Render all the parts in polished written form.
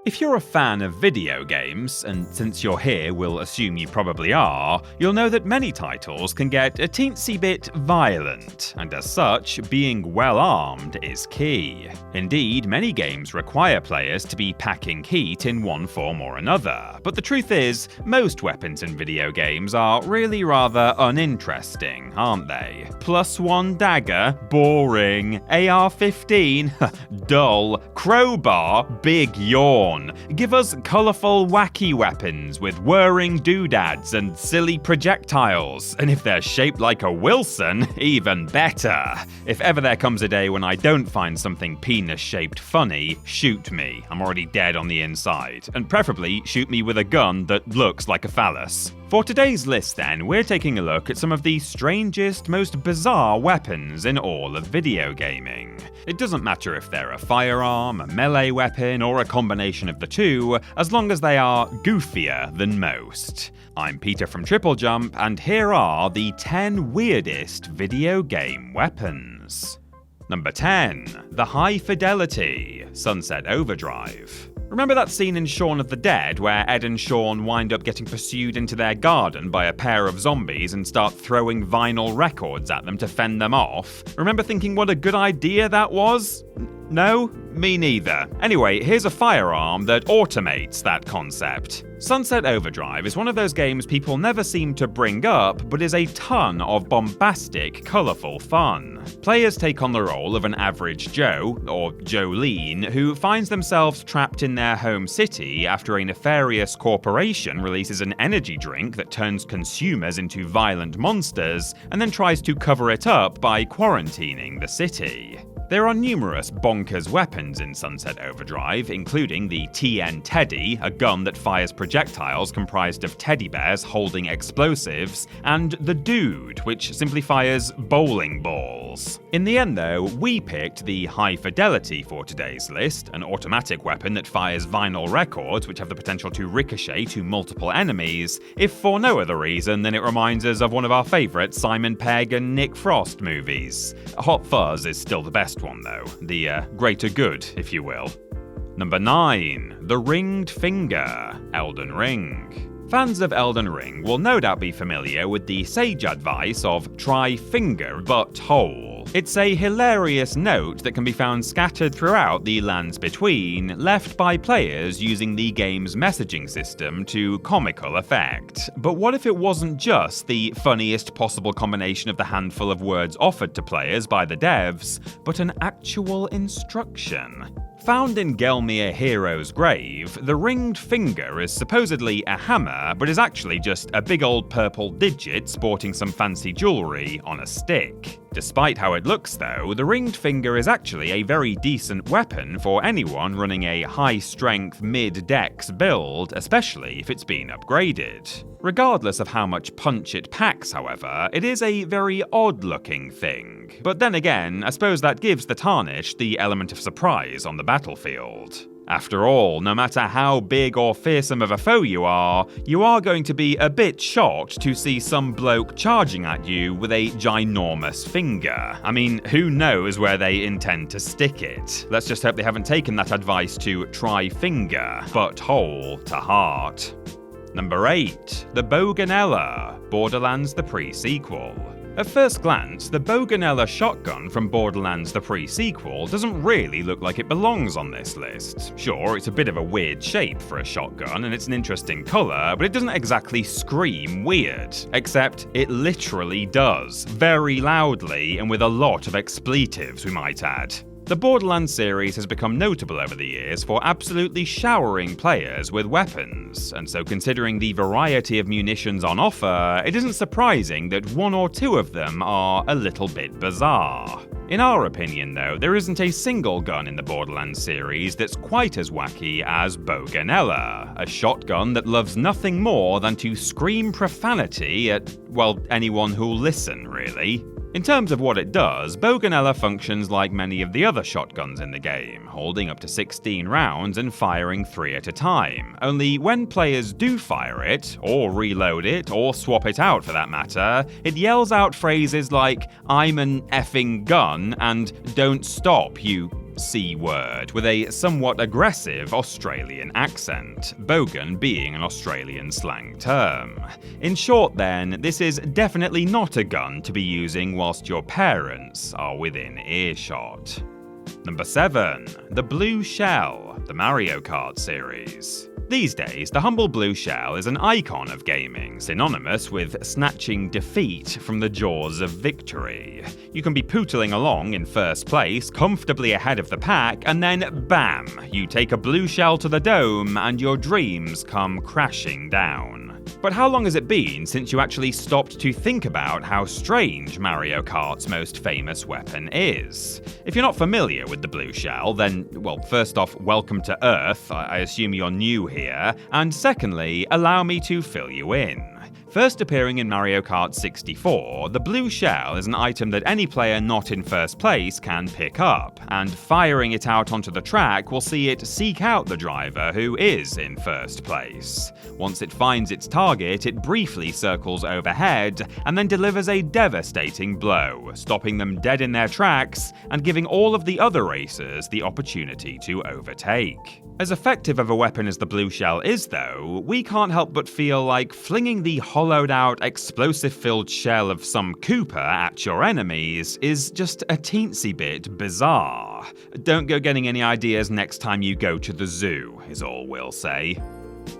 If you're a fan of video games, and since you're here we'll assume you probably are, you'll know that many titles can get a teensy bit violent, and as such, being well armed is key. Indeed, many games require players to be packing heat in one form or another, but the truth is, most weapons in video games are really rather uninteresting, aren't they? +1 dagger? Boring. AR-15? Dull. Crowbar? Big yawn. Give us colourful, wacky weapons with whirring doodads and silly projectiles, and if they're shaped like a Wilson, even better. If ever there comes a day when I don't find something penis-shaped funny, shoot me. I'm already dead on the inside. And preferably, shoot me with a gun that looks like a phallus. For today's list then, we're taking a look at some of the strangest, most bizarre weapons in all of video gaming. It doesn't matter if they're a firearm, a melee weapon, or a combination of the two, as long as they are goofier than most. I'm Peter from TripleJump, and here are the 10 weirdest video game weapons. Number 10. The High Fidelity Sunset Overdrive. Remember that scene in Shaun of the Dead where Ed and Shaun wind up getting pursued into their garden by a pair of zombies and start throwing vinyl records at them to fend them off? Remember thinking what a good idea that was? No? Me neither. Anyway, here's a firearm that automates that concept. Sunset Overdrive is one of those games people never seem to bring up, but is a ton of bombastic, colourful fun. Players take on the role of an average Joe, or Jolene, who finds themselves trapped in their home city after a nefarious corporation releases an energy drink that turns consumers into violent monsters, and then tries to cover it up by quarantining the city. There are numerous bonkers weapons in Sunset Overdrive, including the TN Teddy, a gun that fires projectiles comprised of teddy bears holding explosives, and the Dude, which simply fires bowling balls. In the end though, we picked the High Fidelity for today's list, an automatic weapon that fires vinyl records which have the potential to ricochet to multiple enemies, if for no other reason than it reminds us of one of our favourite Simon Pegg and Nick Frost movies. Hot Fuzz is still the best one though, the greater good, if you will. Number 9. The Ringed Finger, Elden Ring. Fans of Elden Ring will no doubt be familiar with the sage advice of try finger but hole. It's a hilarious note that can be found scattered throughout the lands between, left by players using the game's messaging system to comical effect. But what if it wasn't just the funniest possible combination of the handful of words offered to players by the devs, but an actual instruction? Found in Gelmir Hero's grave, the ringed finger is supposedly a hammer, but is actually just a big old purple digit sporting some fancy jewellery on a stick. Despite how it looks though, the ringed finger is actually a very decent weapon for anyone running a high-strength mid-dex build, especially if it's been upgraded. Regardless of how much punch it packs, however, it is a very odd-looking thing. But then again, I suppose that gives the tarnish the element of surprise on the battlefield. After all, no matter how big or fearsome of a foe you are going to be a bit shocked to see some bloke charging at you with a ginormous finger. I mean, who knows where they intend to stick it? Let's just hope they haven't taken that advice to try finger, but hole to heart. Number 8. The Boganella, Borderlands the pre-sequel. At first glance, the Boganella shotgun from Borderlands the pre-sequel doesn't really look like it belongs on this list. Sure, it's a bit of a weird shape for a shotgun and it's an interesting colour, but it doesn't exactly scream weird. Except it literally does, very loudly and with a lot of expletives, we might add. The Borderlands series has become notable over the years for absolutely showering players with weapons, and so considering the variety of munitions on offer, it isn't surprising that one or two of them are a little bit bizarre. In our opinion though, there isn't a single gun in the Borderlands series that's quite as wacky as Boganella, a shotgun that loves nothing more than to scream profanity at, well, anyone who'll listen, really. In terms of what it does, Boganella functions like many of the other shotguns in the game, holding up to 16 rounds and firing 3 at a time. Only when players do fire it, or reload it, or swap it out for that matter, it yells out phrases like, "I'm an effing gun," and "Don't stop, you C-word with a somewhat aggressive Australian accent, bogan being an Australian slang term. In short then, this is definitely not a gun to be using whilst your parents are within earshot. Number 7. The Blue Shell, the Mario Kart series. These days, the humble blue shell is an icon of gaming, synonymous with snatching defeat from the jaws of victory. You can be pootling along in first place, comfortably ahead of the pack, and then bam, you take a blue shell to the dome and your dreams come crashing down. But how long has it been since you actually stopped to think about how strange Mario Kart's most famous weapon is? If you're not familiar with the blue shell, then, well, first off, welcome to Earth, I assume you're new here, and secondly, allow me to fill you in. First appearing in Mario Kart 64, the blue shell is an item that any player not in first place can pick up, and firing it out onto the track will see it seek out the driver who is in first place. Once it finds its target, it briefly circles overhead and then delivers a devastating blow, stopping them dead in their tracks and giving all of the other racers the opportunity to overtake. As effective of a weapon as the blue shell is though, we can't help but feel like flinging the hollowed out, explosive-filled shell of some Koopa at your enemies is just a teensy bit bizarre. Don't go getting any ideas next time you go to the zoo, is all we'll say.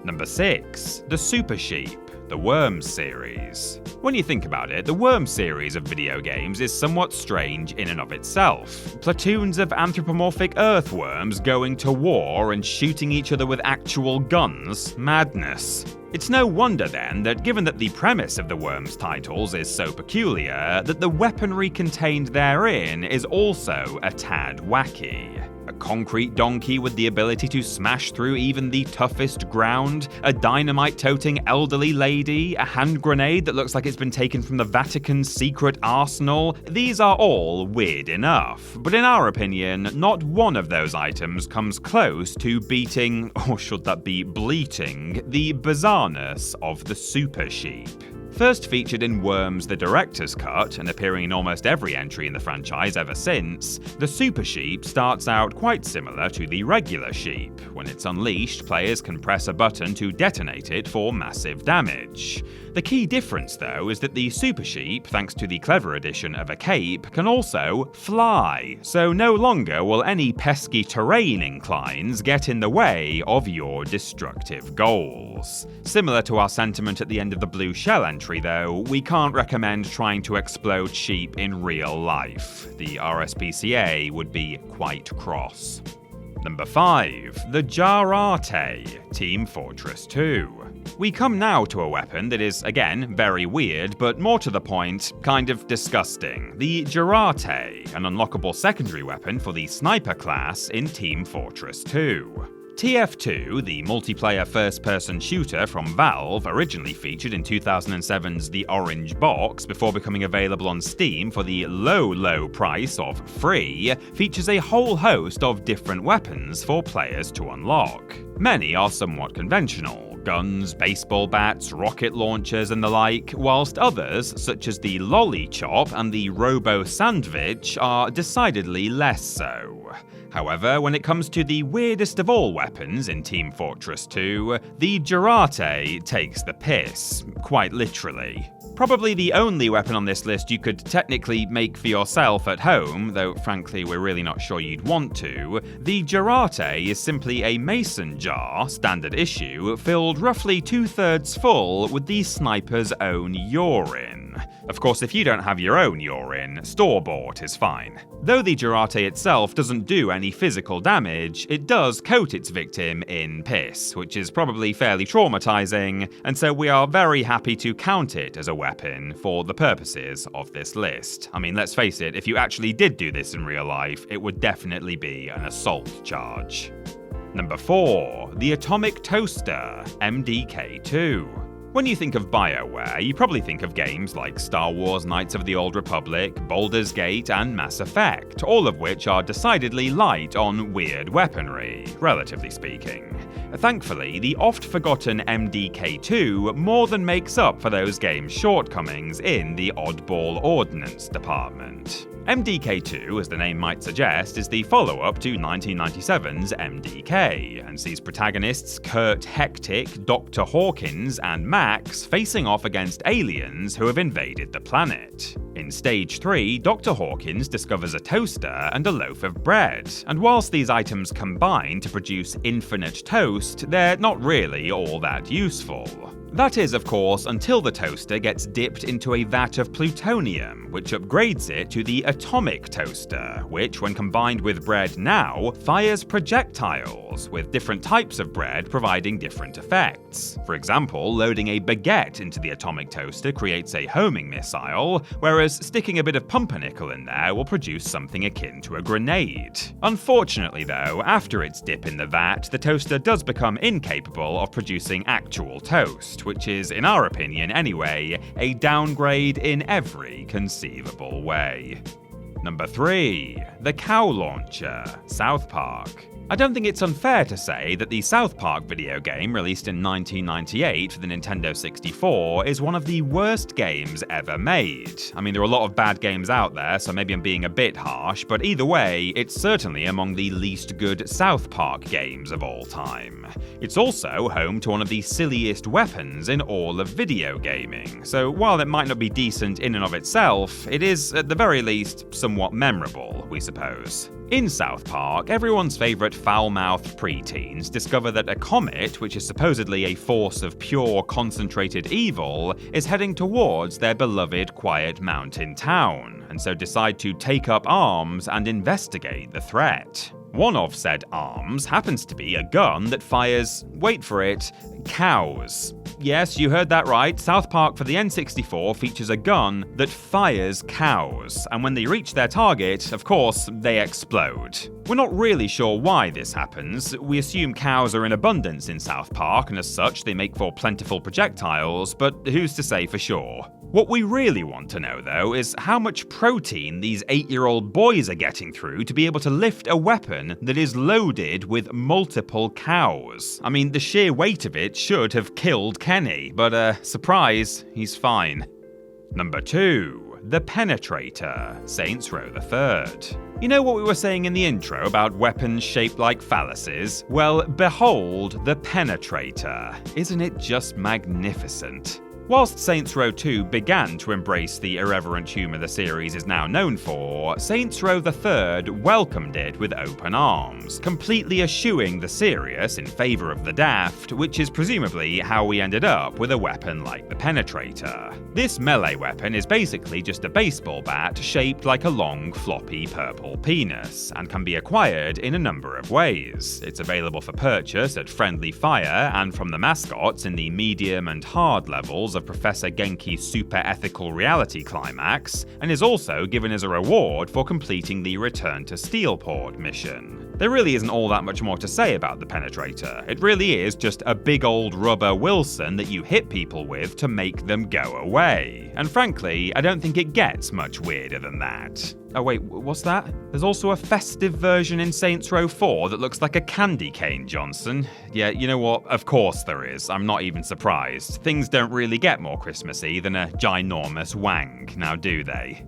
Number 6. The Super Sheep, the Worms series. When you think about it, the Worms series of video games is somewhat strange in and of itself. Platoons of anthropomorphic earthworms going to war and shooting each other with actual guns? Madness. It's no wonder then that given that the premise of the Worms titles is so peculiar, that the weaponry contained therein is also a tad wacky. A concrete donkey with the ability to smash through even the toughest ground, a dynamite-toting elderly lady, a hand grenade that looks like it's been taken from the Vatican's secret arsenal. These are all weird enough, but in our opinion, not one of those items comes close to beating, or should that be bleating, the bizarreness of the Super Sheep. First featured in Worms the Director's Cut, and appearing in almost every entry in the franchise ever since, the Super Sheep starts out quite similar to the regular sheep. When it's unleashed, players can press a button to detonate it for massive damage. The key difference, though, is that the Super Sheep, thanks to the clever addition of a cape, can also fly, so no longer will any pesky terrain inclines get in the way of your destructive goals. Similar to our sentiment at the end of the Blue Shell entry, though, we can't recommend trying to explode sheep in real life. The RSPCA would be quite cross. Number 5. The Jarate, Team Fortress 2. We come now to a weapon that is, again, very weird, but more to the point, kind of disgusting. The Jarate, an unlockable secondary weapon for the sniper class in Team Fortress 2. TF2, the multiplayer first-person shooter from Valve, originally featured in 2007's The Orange Box before becoming available on Steam for the low price of free, features a whole host of different weapons for players to unlock. Many are somewhat conventional, guns, baseball bats, rocket launchers and the like, whilst others, such as the Lolly Chop and the Robo Sandwich, are decidedly less so. However, when it comes to the weirdest of all weapons in Team Fortress 2, the Jarate takes the piss, quite literally. Probably the only weapon on this list you could technically make for yourself at home, though frankly we're really not sure you'd want to, the Jarate is simply a mason jar, standard issue, filled roughly 2/3 full with the sniper's own urine. Of course, if you don't have your own urine, store-bought is fine. Though the Jarate itself doesn't do any physical damage, it does coat its victim in piss, which is probably fairly traumatizing, and so we are very happy to count it as a weapon for the purposes of this list. I mean, let's face it, if you actually did do this in real life, it would definitely be an assault charge. Number 4. The Atomic Toaster, MDK2. When you think of BioWare, you probably think of games like Star Wars Knights of the Old Republic, Baldur's Gate, and Mass Effect, all of which are decidedly light on weird weaponry, relatively speaking. Thankfully, the oft-forgotten MDK2 more than makes up for those games' shortcomings in the oddball ordnance department. MDK2, as the name might suggest, is the follow-up to 1997's MDK, and sees protagonists Kurt Hectic, Dr. Hawkins, and Max facing off against aliens who have invaded the planet. In Stage 3, Dr. Hawkins discovers a toaster and a loaf of bread, and whilst these items combine to produce infinite toast, they're not really all that useful. That is, of course, until the toaster gets dipped into a vat of plutonium, which upgrades it to the atomic toaster, which, when combined with bread now, fires projectiles, with different types of bread providing different effects. For example, loading a baguette into the atomic toaster creates a homing missile, whereas sticking a bit of pumpernickel in there will produce something akin to a grenade. Unfortunately though, after its dip in the vat, the toaster does become incapable of producing actual toast, which is, in our opinion anyway, a downgrade in every conceivable way. Number 3. The Cow Launcher, South Park. I don't think it's unfair to say that the South Park video game released in 1998 for the Nintendo 64 is one of the worst games ever made. I mean, there are a lot of bad games out there, so maybe I'm being a bit harsh, but either way, it's certainly among the least good South Park games of all time. It's also home to one of the silliest weapons in all of video gaming, so while it might not be decent in and of itself, it is, at the very least, somewhat memorable, we suppose. In South Park, everyone's favourite foul-mouthed preteens discover that a comet, which is supposedly a force of pure, concentrated evil, is heading towards their beloved quiet mountain town, and so decide to take up arms and investigate the threat. One of said arms happens to be a gun that fires, wait for it, cows. Yes, you heard that right. South Park for the N64 features a gun that fires cows, and when they reach their target, of course, they explode. We're not really sure why this happens. We assume cows are in abundance in South Park, and as such, they make for plentiful projectiles, but who's to say for sure? What we really want to know, though, is how much protein these 8-year-old boys are getting through to be able to lift a weapon that is loaded with multiple cows. I mean, the sheer weight of it should have killed Kenny, but surprise, he's fine. Number 2. The Penetrator, Saints Row III. You know what we were saying in the intro about weapons shaped like phalluses? Well, behold the Penetrator. Isn't it just magnificent? Whilst Saints Row 2 began to embrace the irreverent humour the series is now known for, Saints Row III welcomed it with open arms, completely eschewing the serious in favour of the daft, which is presumably how we ended up with a weapon like the Penetrator. This melee weapon is basically just a baseball bat shaped like a long, floppy purple penis, and can be acquired in a number of ways. It's available for purchase at Friendly Fire and from the mascots in the medium and hard levels of Professor Genki's super ethical reality climax, and is also given as a reward for completing the Return to Steelport mission. There really isn't all that much more to say about the Penetrator. It really is just a big old rubber Wilson that you hit people with to make them go away. And frankly, I don't think it gets much weirder than that. Oh wait, what's that? There's also a festive version in Saints Row 4 that looks like a candy cane, Johnson. Yeah, you know what? Of course there is. I'm not even surprised. Things don't really get more Christmassy than a ginormous wang, now do they?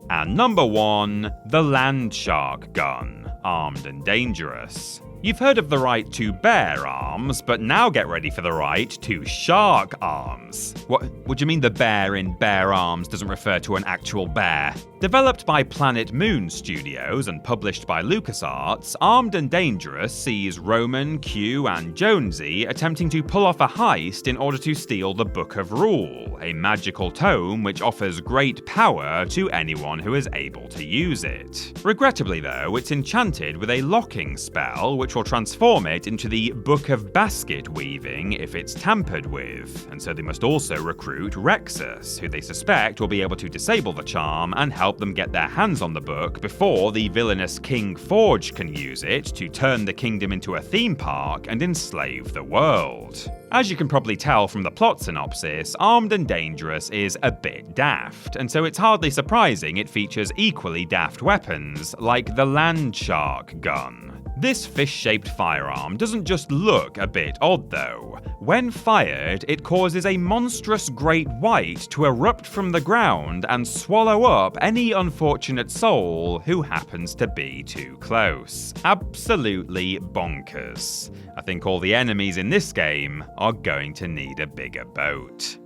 And number 1, the Land Shark Gun, armed and dangerous. You've heard of the right to bear arms, but now get ready for the right to shark arms. What do you mean the bear in bear arms doesn't refer to an actual bear? Developed by Planet Moon Studios and published by LucasArts, Armed and Dangerous sees Roman, Q, and Jonesy attempting to pull off a heist in order to steal the Book of Rule, a magical tome which offers great power to anyone who is able to use it. Regrettably though, it's enchanted with a locking spell which which will transform it into the Book of Basket Weaving if it's tampered with, and so they must also recruit Rexus, who they suspect will be able to disable the charm and help them get their hands on the book before the villainous King Forge can use it to turn the kingdom into a theme park and enslave the world. As you can probably tell from the plot synopsis, Armed and Dangerous is a bit daft, and so it's hardly surprising it features equally daft weapons, like the Land Shark gun. This fish-shaped firearm doesn't just look a bit odd though. When fired, it causes a monstrous great white to erupt from the ground and swallow up any unfortunate soul who happens to be too close. Absolutely bonkers. I think all the enemies in this game are going to need a bigger boat.